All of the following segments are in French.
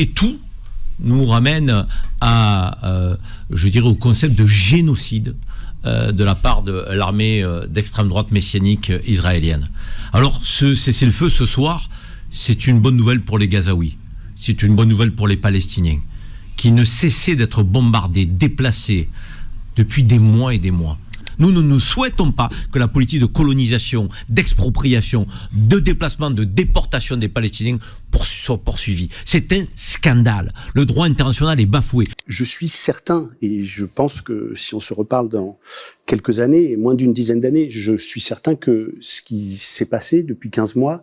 Et tout nous ramène à, je dirais, au concept de génocide de la part de l'armée d'extrême droite messianique israélienne. Alors, ce cessez-le-feu ce soir, c'est une bonne nouvelle pour les Gazaouis. C'est une bonne nouvelle pour les Palestiniens, qui ne cessaient d'être bombardés, déplacés depuis des mois et des mois. Nous ne souhaitons pas que la politique de colonisation, d'expropriation, de déplacement, de déportation des Palestiniens soit poursuivie. C'est un scandale. Le droit international est bafoué. Je suis certain, et je pense que si on se reparle dans quelques années, moins d'une dizaine d'années, je suis certain que ce qui s'est passé depuis 15 mois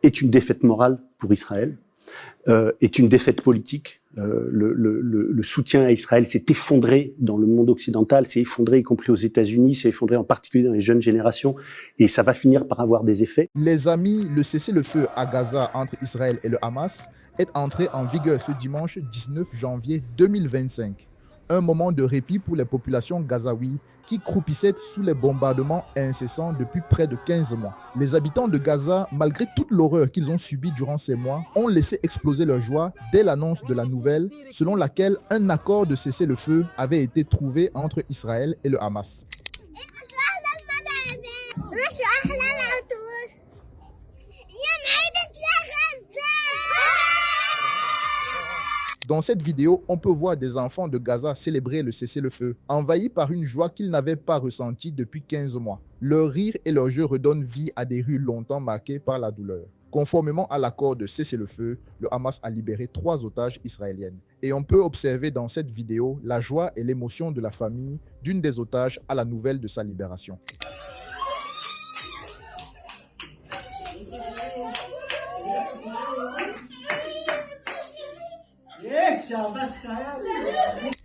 est une défaite morale pour Israël, est une défaite politique. Le soutien à Israël s'est effondré dans le monde occidental, s'est effondré y compris aux États-Unis, s'est effondré en particulier dans les jeunes générations, et ça va finir par avoir des effets. Les amis, le cessez-le-feu à Gaza entre Israël et le Hamas est entré en vigueur ce dimanche 19 janvier 2025. Un moment de répit pour les populations gazaouis qui croupissaient sous les bombardements incessants depuis près de 15 mois. Les habitants de Gaza, malgré toute l'horreur qu'ils ont subie durant ces mois, ont laissé exploser leur joie dès l'annonce de la nouvelle selon laquelle un accord de cessez-le-feu avait été trouvé entre Israël et le Hamas. Dans cette vidéo, on peut voir des enfants de Gaza célébrer le cessez-le-feu, envahis par une joie qu'ils n'avaient pas ressentie depuis 15 mois. Leur rire et leur jeu redonnent vie à des rues longtemps marquées par la douleur. Conformément à l'accord de cessez-le-feu, le Hamas a libéré 3 otages israéliennes. Et on peut observer dans cette vidéo la joie et l'émotion de la famille d'une des otages à la nouvelle de sa libération.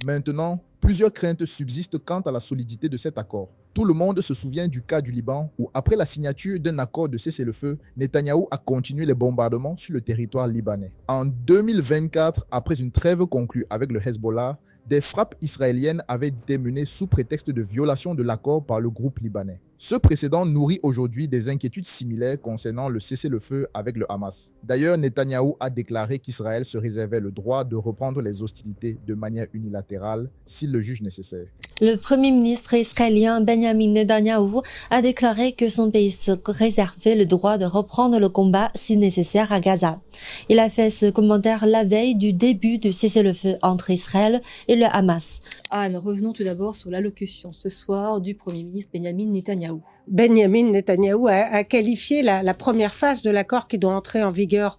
Maintenant, plusieurs craintes subsistent quant à la solidité de cet accord. Tout le monde se souvient du cas du Liban où, après la signature d'un accord de cessez-le-feu, Netanyahou a continué les bombardements sur le territoire libanais. En 2024, après une trêve conclue avec le Hezbollah, des frappes israéliennes avaient été menées sous prétexte de violation de l'accord par le groupe libanais. Ce précédent nourrit aujourd'hui des inquiétudes similaires concernant le cessez-le-feu avec le Hamas. D'ailleurs, Netanyahou a déclaré qu'Israël se réservait le droit de reprendre les hostilités de manière unilatérale s'il le juge nécessaire. Le premier ministre israélien Benjamin Netanyahou a déclaré que son pays se réservait le droit de reprendre le combat si nécessaire à Gaza. Il a fait ce commentaire la veille du début du cessez-le-feu entre Israël et le Hamas. Anne, revenons tout d'abord sur l'allocution ce soir du Premier ministre Benjamin Netanyahou. Benjamin Netanyahou a qualifié la première phase de l'accord qui doit entrer en vigueur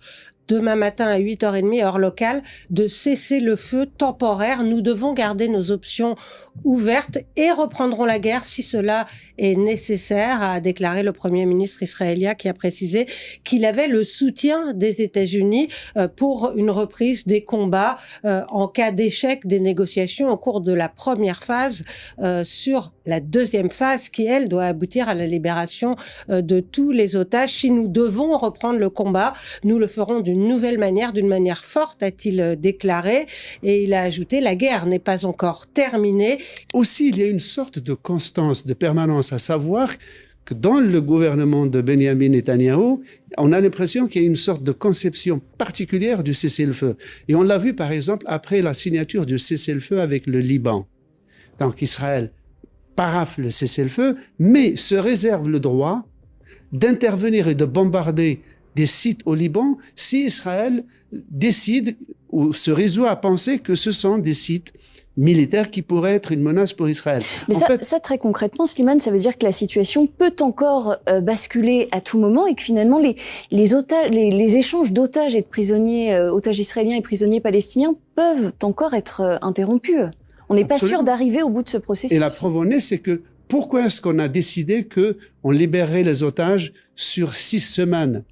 demain matin à 8h30 heure locale, de cesser le feu temporaire. Nous devons garder nos options ouvertes et reprendrons la guerre si cela est nécessaire, a déclaré le Premier ministre israélien qui a précisé qu'il avait le soutien des États-Unis pour une reprise des combats en cas d'échec des négociations au cours de la première phase sur la deuxième phase qui, elle, doit aboutir à la libération de tous les otages. Si nous devons reprendre le combat, nous le ferons d'une nouvelle manière, d'une manière forte, a-t-il déclaré. Et il a ajouté, la guerre n'est pas encore terminée. Aussi, il y a une sorte de constance, de permanence, à savoir que dans le gouvernement de Benjamin Netanyahou, on a l'impression qu'il y a une sorte de conception particulière du cessez-le-feu. Et on l'a vu, par exemple, après la signature du cessez-le-feu avec le Liban. Donc, Israël parafle le cessez-le-feu, mais se réserve le droit d'intervenir et de bombarder des sites au Liban si Israël décide ou se résout à penser que ce sont des sites militaires qui pourraient être une menace pour Israël. Mais ça, très concrètement, Slimane, ça veut dire que la situation peut encore basculer à tout moment et que finalement les échanges d'otages et de prisonniers, otages israéliens et prisonniers palestiniens peuvent encore être interrompus. On n'est pas sûr d'arriver au bout de ce processus. Et la preuve en est, c'est que pourquoi est-ce qu'on a décidé qu'on libérerait les otages sur 6 semaines?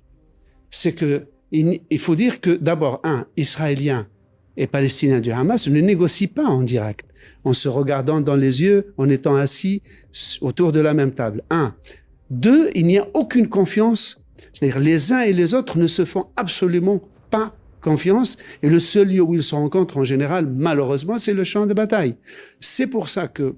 C'est que il faut dire que d'abord, Israéliens et Palestiniens du Hamas ne négocient pas en direct, en se regardant dans les yeux, en étant assis autour de la même table. 2, il n'y a aucune confiance. C'est-à-dire les uns et les autres ne se font absolument pas confiance. Et le seul lieu où ils se rencontrent en général, malheureusement, c'est le champ de bataille. C'est pour ça que,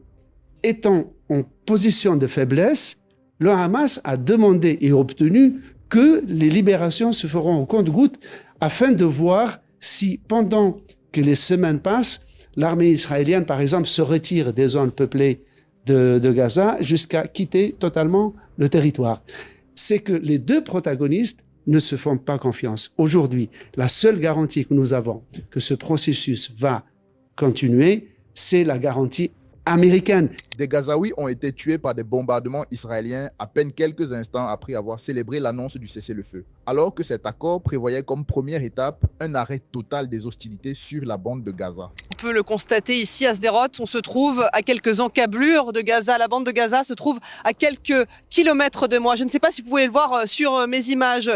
étant en position de faiblesse, le Hamas a demandé et obtenu que les libérations se feront au compte-gouttes afin de voir si pendant que les semaines passent, l'armée israélienne, par exemple, se retire des zones peuplées de Gaza jusqu'à quitter totalement le territoire. C'est que les deux protagonistes ne se font pas confiance. Aujourd'hui, la seule garantie que nous avons que ce processus va continuer, c'est la garantie américaine. Des Gazaouis ont été tués par des bombardements israéliens à peine quelques instants après avoir célébré l'annonce du cessez-le-feu. Alors que cet accord prévoyait comme première étape un arrêt total des hostilités sur la bande de Gaza. On peut le constater ici à Sderot, on se trouve à quelques encablures de Gaza. La bande de Gaza se trouve à quelques kilomètres de moi. Je ne sais pas si vous pouvez le voir sur mes images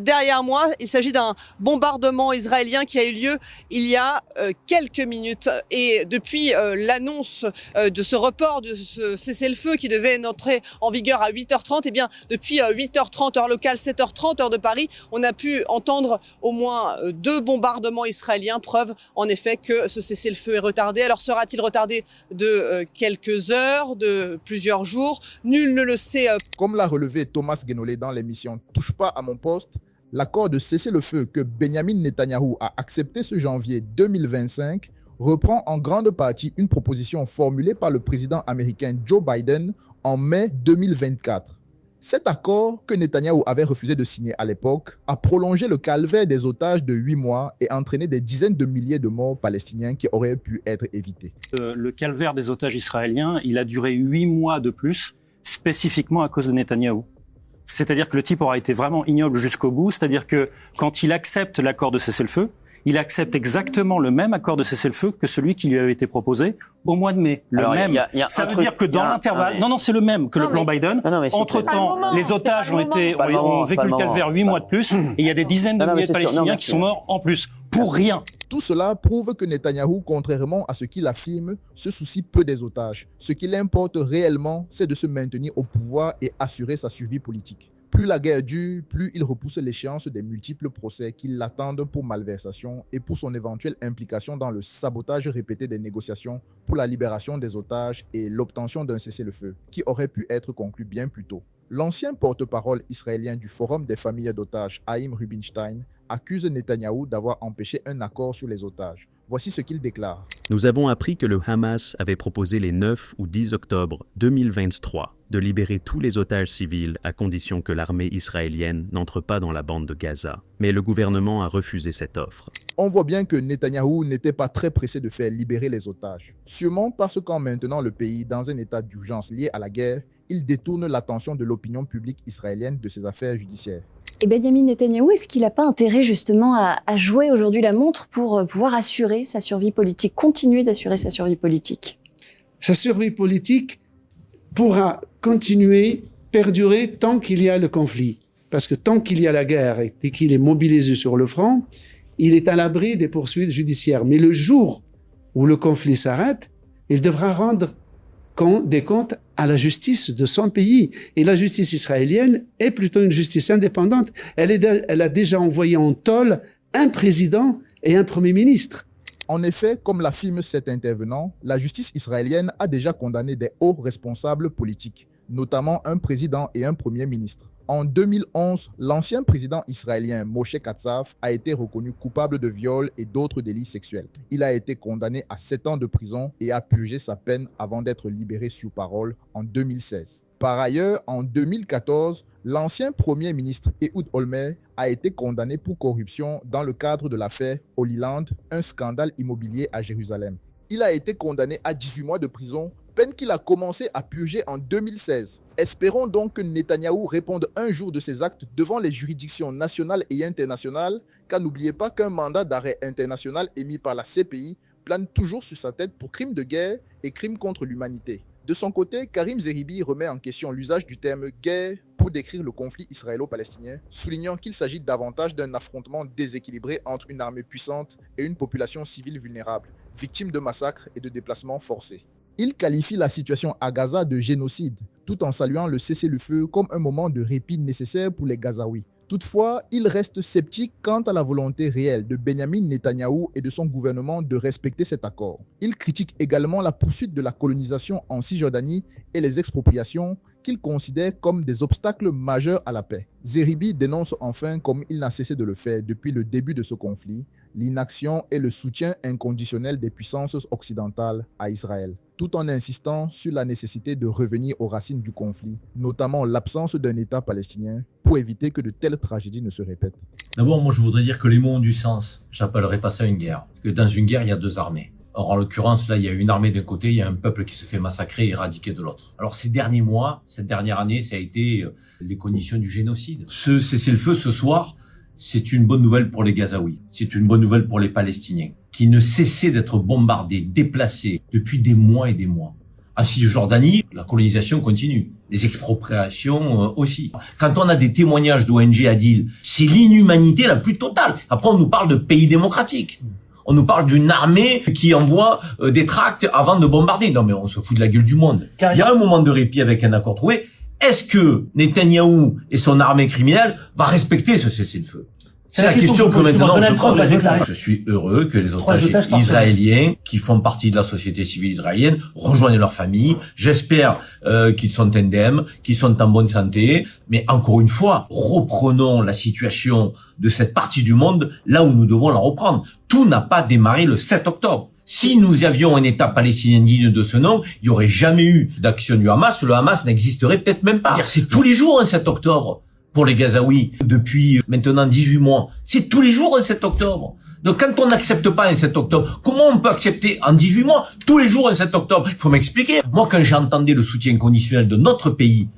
derrière moi. Il s'agit d'un bombardement israélien qui a eu lieu il y a quelques minutes. Et depuis l'annonce de ce report de ce cessez-le-feu qui devait entrer en vigueur à 8h30, et bien depuis 8h30 heure locale, 7h30 heure de Paris, on a pu entendre au moins 2 bombardements israéliens, preuve en effet que ce cessez-le-feu est retardé. Alors sera-t-il retardé de quelques heures, de plusieurs jours? Nul ne le sait. Comme l'a relevé Thomas Guénolé dans l'émission Touche pas à mon poste, l'accord de cessez-le-feu que Benjamin Netanyahou a accepté ce janvier 2025 reprend en grande partie une proposition formulée par le président américain Joe Biden en mai 2024. Cet accord, que Netanyahou avait refusé de signer à l'époque, a prolongé le calvaire des otages de 8 mois et entraîné des dizaines de milliers de morts palestiniens qui auraient pu être évités. Le calvaire des otages israéliens, il a duré 8 mois de plus, spécifiquement à cause de Netanyahou. C'est-à-dire que le type aura été vraiment ignoble jusqu'au bout, c'est-à-dire que quand il accepte l'accord de cessez-le-feu, il accepte exactement le même accord de cessez-le-feu que celui qui lui avait été proposé au mois de mai. Ça veut dire que dans l'intervalle, c'est le même que le plan Biden. Entre-temps, les otages ont vécu le calvaire 8 mois de plus, et il y a des dizaines de milliers de Palestiniens qui sont morts en plus, pour rien. Tout cela prouve que Netanyahou, contrairement à ce qu'il affirme, se soucie peu des otages. Ce qui l'importe réellement, c'est de se maintenir au pouvoir et assurer sa survie politique. Plus la guerre dure, plus il repousse l'échéance des multiples procès qui l'attendent pour malversation et pour son éventuelle implication dans le sabotage répété des négociations pour la libération des otages et l'obtention d'un cessez-le-feu, qui aurait pu être conclu bien plus tôt. L'ancien porte-parole israélien du Forum des familles d'otages, Haïm Rubinstein, accuse Netanyahou d'avoir empêché un accord sur les otages. Voici ce qu'il déclare. Nous avons appris que le Hamas avait proposé les 9 ou 10 octobre 2023 de libérer tous les otages civils à condition que l'armée israélienne n'entre pas dans la bande de Gaza. Mais le gouvernement a refusé cette offre. On voit bien que Netanyahou n'était pas très pressé de faire libérer les otages. Sûrement parce qu'en maintenant le pays dans un état d'urgence lié à la guerre, il détourne l'attention de l'opinion publique israélienne de ses affaires judiciaires. Et Benjamin Netanyahou, est-ce qu'il n'a pas intérêt justement à jouer aujourd'hui la montre pour pouvoir assurer sa survie politique, continuer d'assurer sa survie politique? Sa survie politique pourra continuer, perdurer tant qu'il y a le conflit. Parce que tant qu'il y a la guerre et qu'il est mobilisé sur le front, il est à l'abri des poursuites judiciaires. Mais le jour où le conflit s'arrête, il devra rendre des comptes à la justice de son pays. Et la justice israélienne est plutôt une justice indépendante. Elle a déjà envoyé en tôle un président et un premier ministre. En effet, comme l'affirme cet intervenant, la justice israélienne a déjà condamné des hauts responsables politiques, notamment un président et un premier ministre. En 2011, l'ancien président israélien Moshe Katsav a été reconnu coupable de viol et d'autres délits sexuels. Il a été condamné à 7 ans de prison et a purgé sa peine avant d'être libéré sur parole en 2016. Par ailleurs, en 2014, l'ancien premier ministre Ehud Olmert a été condamné pour corruption dans le cadre de l'affaire Holy Land, un scandale immobilier à Jérusalem. Il a été condamné à 18 mois de prison, peine qu'il a commencé à purger en 2016. Espérons donc que Netanyahou réponde un jour de ses actes devant les juridictions nationales et internationales, car n'oubliez pas qu'un mandat d'arrêt international émis par la CPI plane toujours sur sa tête pour crimes de guerre et crimes contre l'humanité. De son côté, Karim Zeribi remet en question l'usage du terme « guerre » pour décrire le conflit israélo-palestinien, soulignant qu'il s'agit davantage d'un affrontement déséquilibré entre une armée puissante et une population civile vulnérable, victime de massacres et de déplacements forcés. Il qualifie la situation à Gaza de génocide, tout en saluant le cessez-le-feu comme un moment de répit nécessaire pour les Gazaouis, Toutefois, il reste sceptique quant à la volonté réelle de Benyamin Netanyahou et de son gouvernement de respecter cet accord. Il critique également la poursuite de la colonisation en Cisjordanie et les expropriations qu'il considère comme des obstacles majeurs à la paix. Zeribi dénonce enfin, comme il n'a cessé de le faire depuis le début de ce conflit, l'inaction et le soutien inconditionnel des puissances occidentales à Israël, tout en insistant sur la nécessité de revenir aux racines du conflit, notamment l'absence d'un État palestinien, pour éviter que de telles tragédies ne se répètent. D'abord, moi je voudrais dire que les mots ont du sens. J'appellerais pas ça une guerre. Que dans une guerre, il y a deux armées. Or, en l'occurrence, là, il y a une armée d'un côté, il y a un peuple qui se fait massacrer et éradiquer de l'autre. Alors, ces derniers mois, cette dernière année, ça a été les conditions du génocide. Ce cessez-le-feu ce soir, c'est une bonne nouvelle pour les Gazaouis. C'est une bonne nouvelle pour les Palestiniens, qui ne cessaient d'être bombardés, déplacés depuis des mois et des mois. En Cisjordanie, la colonisation continue. Les expropriations aussi. Quand on a des témoignages d'ONG Adil, c'est l'inhumanité la plus totale. Après, on nous parle de pays démocratiques. On nous parle d'une armée qui envoie des tracts avant de bombarder. Non mais on se fout de la gueule du monde. Il y a un moment de répit avec un accord trouvé. Est-ce que Netanyahou et son armée criminelle va respecter ce cessez-le-feu? C'est la question que maintenant on se pose. Je suis heureux que les otages israéliens qui font partie de la société civile israélienne rejoignent leurs familles. J'espère qu'ils sont indemnes, qu'ils sont en bonne santé. Mais encore une fois, reprenons la situation de cette partie du monde là où nous devons la reprendre. Tout n'a pas démarré le 7 octobre. Si nous avions un État palestinien digne de ce nom, il n'y aurait jamais eu d'action du Hamas. Le Hamas n'existerait peut-être même pas. C'est tous les jours un 7 octobre. Pour les Gazaouis, depuis maintenant 18 mois. C'est tous les jours un 7 octobre. Donc quand on n'accepte pas un 7 octobre, comment on peut accepter en 18 mois, tous les jours un 7 octobre? Il faut m'expliquer. Moi, quand j'entendais le soutien conditionnel de notre pays,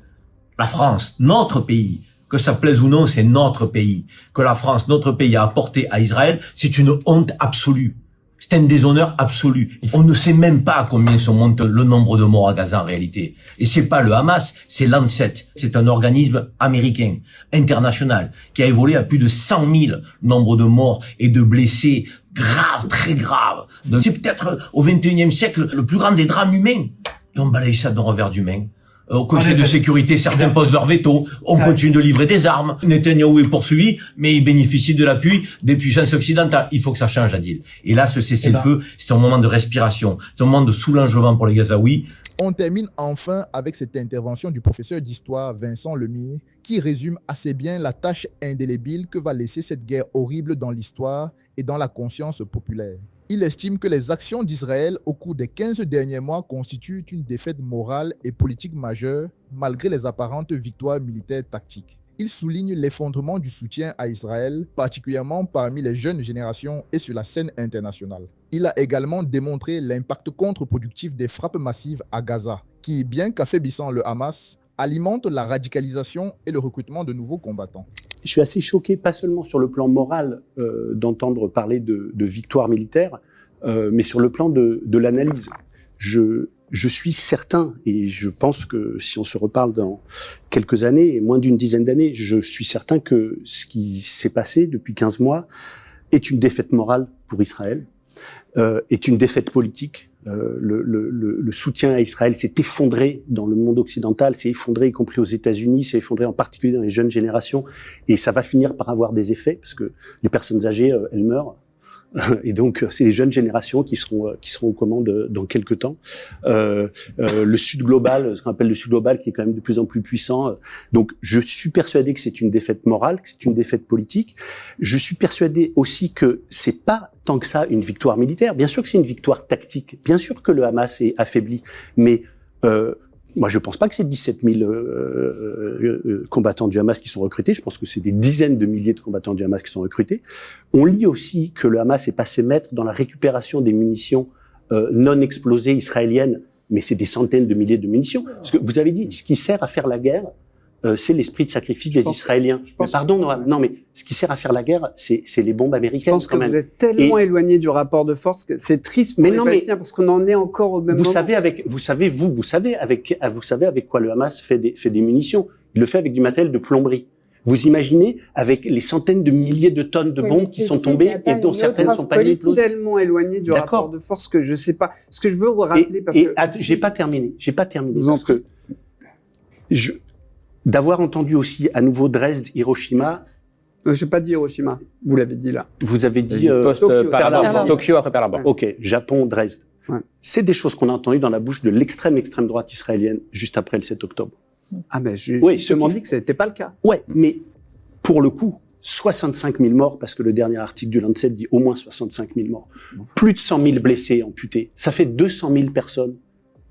la France, notre pays, que ça plaise ou non, c'est notre pays, que la France, notre pays a apporté à Israël, c'est une honte absolue. C'est un déshonneur absolu. On ne sait même pas à combien se monte le nombre de morts à Gaza en réalité. Et c'est pas le Hamas, c'est Lancet. C'est un organisme américain, international, qui a évolué à plus de 100 000 nombres de morts et de blessés graves, très graves. Donc c'est peut-être au XXIe siècle le plus grand des drames humains. Et on balaye ça d'un revers du main. Au Conseil de sécurité, certains posent leur veto. On continue de livrer des armes. Netanyahou est poursuivi, mais il bénéficie de l'appui des puissances occidentales. Il faut que ça change, Adil. Et là, ce cessez-le-feu, c'est un moment de respiration. C'est un moment de soulagement pour les Gazaouis. On termine enfin avec cette intervention du professeur d'histoire Vincent Lemire, qui résume assez bien la tâche indélébile que va laisser cette guerre horrible dans l'histoire et dans la conscience populaire. Il estime que les actions d'Israël au cours des 15 derniers mois constituent une défaite morale et politique majeure, malgré les apparentes victoires militaires tactiques. Il souligne l'effondrement du soutien à Israël, particulièrement parmi les jeunes générations et sur la scène internationale. Il a également démontré l'impact contre-productif des frappes massives à Gaza, qui, bien qu'affaiblissant le Hamas, alimentent la radicalisation et le recrutement de nouveaux combattants. Je suis assez choqué, pas seulement sur le plan moral d'entendre parler de victoire militaire, mais sur le plan de l'analyse. Je suis certain, et je pense que si on se reparle dans quelques années, moins d'une dizaine d'années, je suis certain que ce qui s'est passé depuis 15 mois est une défaite morale pour Israël, est une défaite politique. Le soutien à Israël s'est effondré dans le monde occidental, s'est effondré y compris aux États-Unis, s'est effondré en particulier dans les jeunes générations, et ça va finir par avoir des effets parce que les personnes âgées, elles meurent. Et donc, c'est les jeunes générations qui seront aux commandes dans quelques temps. Le Sud global, ce qu'on appelle le Sud global, qui est quand même de plus en plus puissant. Donc, je suis persuadé que c'est une défaite morale, que c'est une défaite politique. Je suis persuadé aussi que c'est pas tant que ça une victoire militaire. Bien sûr que c'est une victoire tactique. Bien sûr que le Hamas est affaibli. Mais moi, je pense pas que c'est 17 000 combattants du Hamas qui sont recrutés. Je pense que c'est des dizaines de milliers de combattants du Hamas qui sont recrutés. On lit aussi que le Hamas est passé maître dans la récupération des munitions non explosées israéliennes, mais c'est des centaines de milliers de munitions. Parce que vous avez dit, ce qui sert à faire la guerre, c'est l'esprit de sacrifice des Israéliens. Mais pardon, non, mais ce qui sert à faire la guerre, c'est les bombes américaines. Je pense que vous êtes tellement éloigné du rapport de force que c'est triste pour les Palestiniens parce qu'on en est encore au même moment. Vous savez avec quoi le Hamas fait des munitions. Il le fait avec du matériel de plomberie. Vous imaginez avec les centaines de milliers de tonnes de bombes qui sont tombées et dont certaines sont pas explosées. Tellement éloigné du rapport de force que je sais pas. Ce que je veux vous rappeler parce que j'ai pas terminé parce que d'avoir entendu aussi à nouveau Dresde, Hiroshima, Je n'ai pas dit Hiroshima, vous l'avez dit là. Vous avez dit Pearl Harbor. Tokyo après Pearl Harbor. Ok, Japon, Dresde. Ouais. C'est des choses qu'on a entendues dans la bouche de l'extrême droite israélienne juste après le 7 octobre. Ah mais j'ai Oui, justement dit que ce n'était pas le cas. Ouais, mais pour le coup, 65 000 morts, parce que le dernier article du Lancet dit au moins 65 000 morts. Plus de 100 000 blessés amputés. Ça fait 200 000 personnes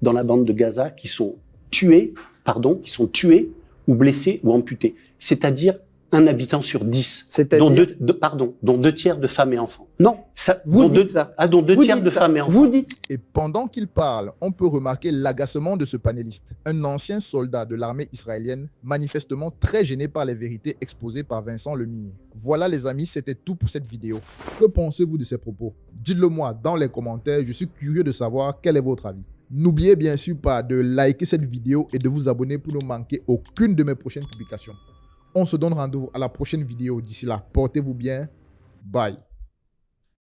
dans la bande de Gaza qui sont tuées ou blessées ou amputées. C'est-à-dire un habitant sur 10, dont deux tiers de femmes et enfants. Non, vous dites ça. Ah, dont deux tiers de femmes et enfants. Vous dites. Et pendant qu'il parle, on peut remarquer l'agacement de ce panéliste, un ancien soldat de l'armée israélienne, manifestement très gêné par les vérités exposées par Vincent Lemire. Voilà les amis, c'était tout pour cette vidéo. Que pensez-vous de ces propos? Dites-le moi dans les commentaires, je suis curieux de savoir quel est votre avis. N'oubliez bien sûr pas de liker cette vidéo et de vous abonner pour ne manquer aucune de mes prochaines publications. On se donne rendez-vous à la prochaine vidéo. D'ici là, portez-vous bien. Bye.